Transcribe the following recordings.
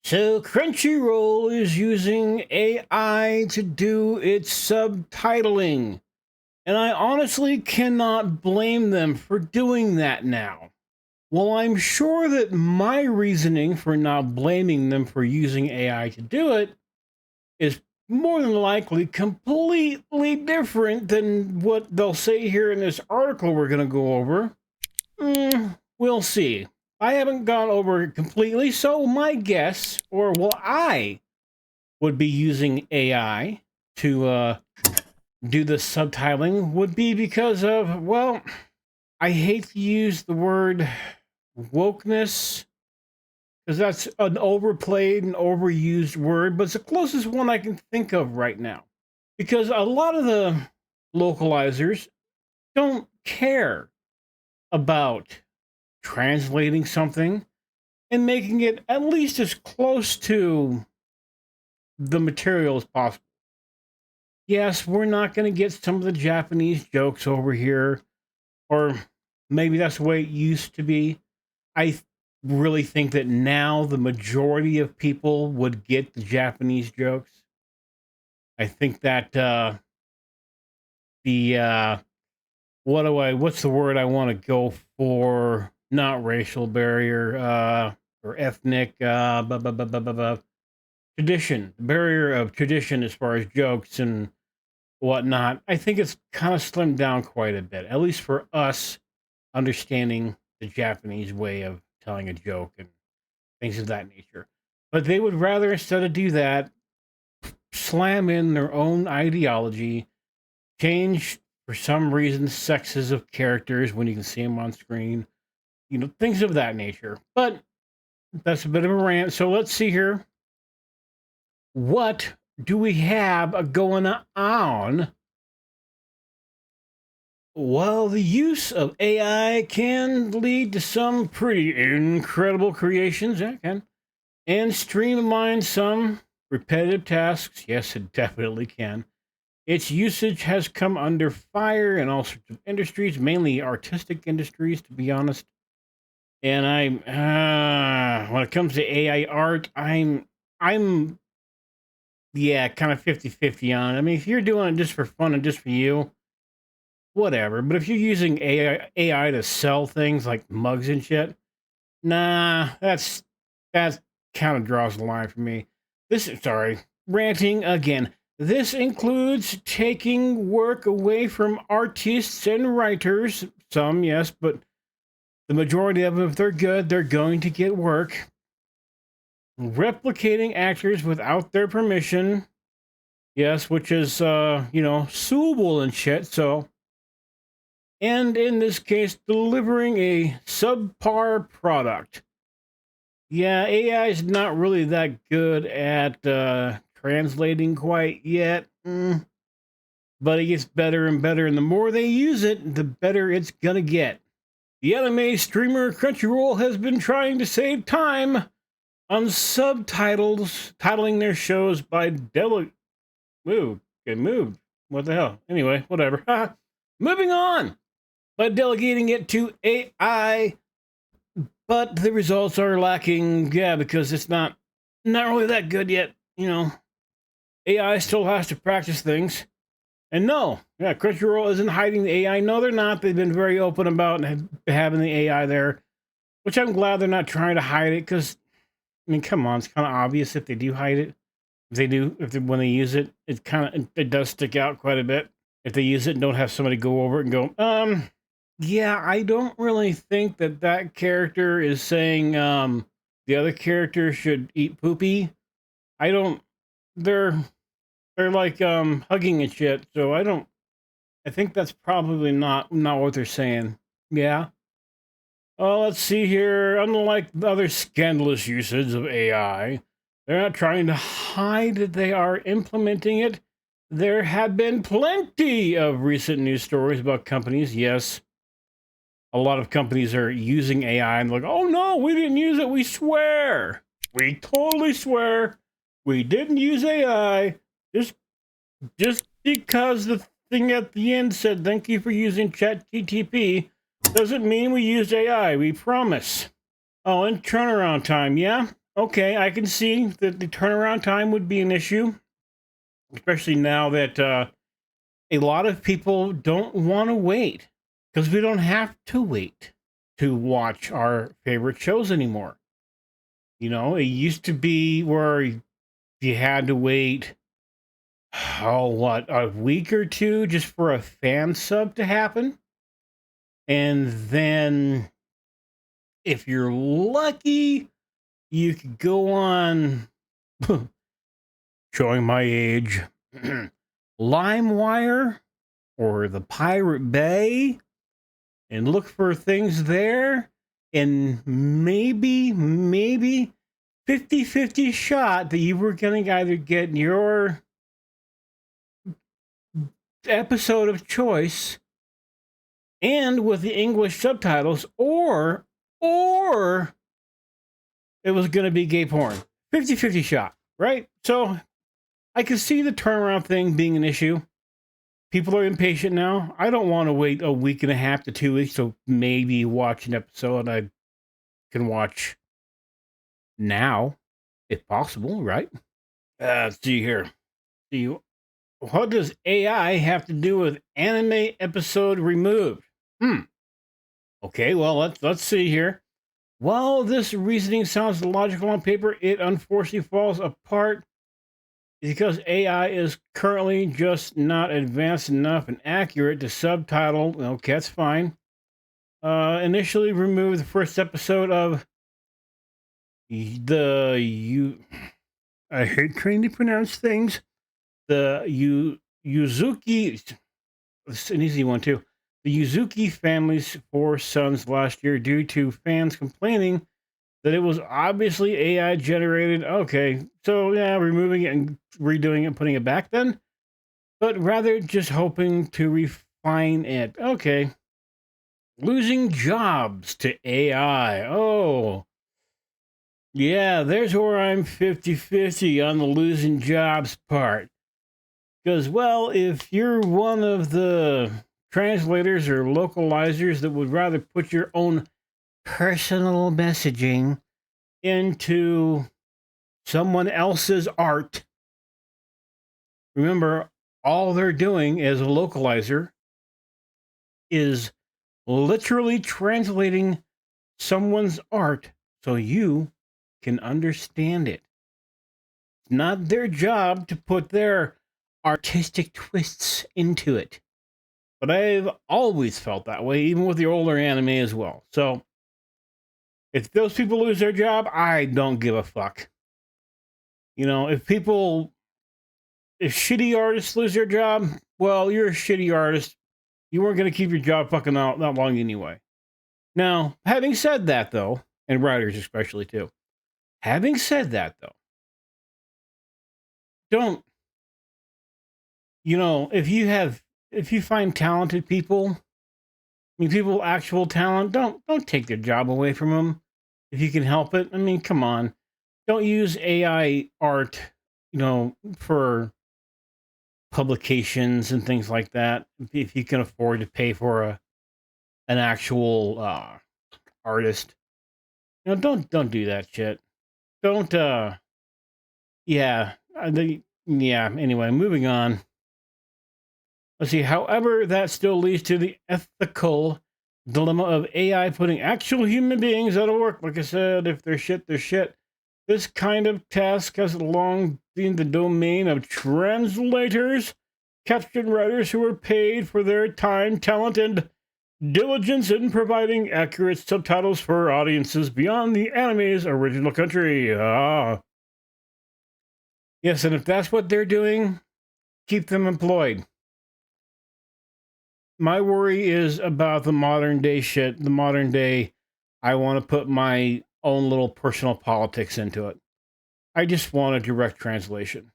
So Crunchyroll is using AI to do its subtitling. And I honestly cannot blame them for doing that now. Well, I'm sure that my reasoning for not blaming them for using AI to do it is more than likely completely different than what they'll say here in this article we're going to go over. We'll see. I haven't gone over it completely, so my guess, or well, I would be using AI to do the subtitling would be because of, well, I hate to use the word wokeness because that's an overplayed and overused word, but it's the closest one I can think of right now. Because a lot of the localizers don't care about translating something and making it at least as close to the material as possible. Yes, we're not going to get some of the Japanese jokes over here, or maybe that's the way it used to be. I really think that now the majority of people would get the Japanese jokes. I think that what's the word I want to go for? Not racial barrier, or ethnic, tradition, barrier of tradition as far as jokes and whatnot. I think it's kind of slimmed down quite a bit, at least for us understanding the Japanese way of telling a joke and things of that nature. But they would rather, instead of do that, slam in their own ideology, change for some reason sexes of characters when you can see them on screen, things of that nature. But that's a bit of a rant. So let's see here. What do we have going on? Well, the use of AI can lead to some pretty incredible creations, yeah, it can, and streamline some repetitive tasks. Yes, it definitely can. Its usage has come under fire in all sorts of industries, mainly artistic industries, to be honest. And when it comes to AI art, I'm yeah, kind of 50-50 on it. I mean, if you're doing it just for fun and just for you, whatever. But if you're using AI to sell things like mugs and shit, nah, that kind of draws the line for me. Ranting again. This includes taking work away from artists and writers. Some, yes, but the majority of them, if they're good, they're going to get work. Replicating actors without their permission. Yes, which is, suable and shit. So, and in this case, delivering a subpar product. Yeah, AI is not really that good at translating quite yet, but it gets better and better, and the more they use it, the better it's gonna get. The anime streamer Crunchyroll has been trying to save time on titling their shows by moved. What the hell? Anyway, whatever. Moving on. By delegating it to AI, but the results are lacking. Yeah, because it's not really that good yet. AI still has to practice things. And no, yeah, Crunchyroll isn't hiding the AI. No, they're not. They've been very open about having the AI there, which I'm glad they're not trying to hide it. Because I mean, come on, it's kind of obvious if they do hide it. When they use it, it does stick out quite a bit. If they use it and don't have somebody go over it and go, yeah, I don't really think that character is saying the other character should eat poopy. I don't. They're like hugging and shit. So I think that's probably not what they're saying. Yeah. Oh, let's see here. Unlike the other scandalous usage of AI, they're not trying to hide that they are implementing it. There have been plenty of recent news stories about companies. Yes, a lot of companies are using AI and like, oh no, we didn't use it. We swear. We totally swear. We didn't use AI. Just because the thing at the end said, thank you for using ChatGTP, doesn't mean we used AI. We promise. Oh, and turnaround time, yeah? Okay, I can see that the turnaround time would be an issue, especially now that a lot of people don't want to wait because we don't have to wait to watch our favorite shows anymore. You know, it used to be where you had to wait, oh, what, a week or two just for a fan sub to happen. And then if you're lucky, you could go on, showing my age, LimeWire or the Pirate Bay and look for things there. And maybe 50-50 shot that you were going to either get your episode of choice and with the English subtitles, or it was going to be gay porn. 50-50 shot, right? So I can see the turnaround thing being an issue. People are impatient now. I don't want to wait a week and a half to 2 weeks to maybe watch an episode I can watch now, if possible, right? Let's see here. See, what does AI have to do with anime episode removed? Okay, well let's see here. While this reasoning sounds logical on paper, it unfortunately falls apart because AI is currently just not advanced enough and accurate to subtitle. Okay, that's fine. Initially removed the first episode of the you. I hate trying to pronounce things. The Yuzuki. It's an easy one too. The Yuzuki family's four sons last year due to fans complaining that it was obviously AI generated. Okay, so yeah, removing it and redoing it, putting it back then, but rather just hoping to refine it. Okay, losing jobs to AI. Oh, yeah, there's where I'm 50-50 on the losing jobs part. Because, well, if you're one of the translators or localizers that would rather put your own personal messaging into someone else's art, remember, all they're doing as a localizer is literally translating someone's art so you can understand it. It's not their job to put their artistic twists into it. But I've always felt that way, even with the older anime as well. So if those people lose their job, I don't give a fuck. You know, if shitty artists lose their job, well, you're a shitty artist. You weren't going to keep your job fucking out that long anyway. Now, having said that, though, and writers especially too, having said that, though, don't, if you find talented people, I mean, people with actual talent, don't take their job away from them if you can help it. I mean, come on, don't use AI art, for publications and things like that. If you can afford to pay for an actual artist, don't do that shit. Don't yeah. Yeah. Anyway, moving on. Let's see. However, that still leads to the ethical dilemma of AI putting actual human beings out of work. Like I said, if they're shit, they're shit. This kind of task has long been the domain of translators, caption writers who are paid for their time, talent, and diligence in providing accurate subtitles for audiences beyond the anime's original country. Yes, and if that's what they're doing, keep them employed. My worry is about the modern day shit. The modern day, I want to put my own little personal politics into it. I just want a direct translation.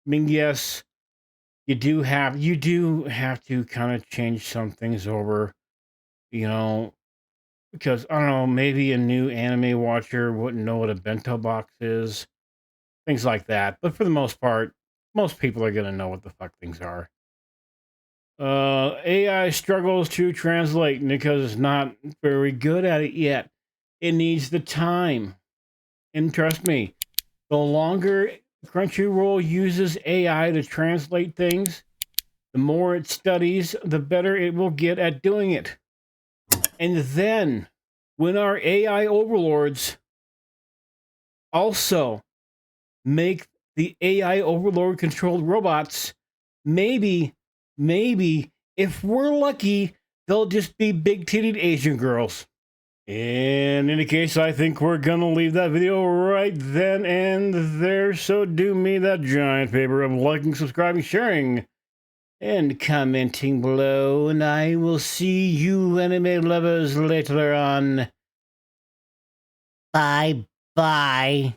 I mean, yes, you do have to kind of change some things over, you know, because I don't know, maybe a new anime watcher wouldn't know what a bento box is, things like that. But for the most part, most people are gonna know what the fuck things are. AI struggles to translate because it's not very good at it yet. It needs the time. And trust me, the longer Crunchyroll uses AI to translate things, the more it studies, the better it will get at doing it. And then, when our AI overlords also make the AI overlord controlled robots, maybe, if we're lucky, they'll just be big titted Asian girls. In any case, I think we're gonna leave that video right then and there. So do me that giant favor of liking, subscribing, sharing, and commenting below. And I will see you anime lovers later on. Bye bye.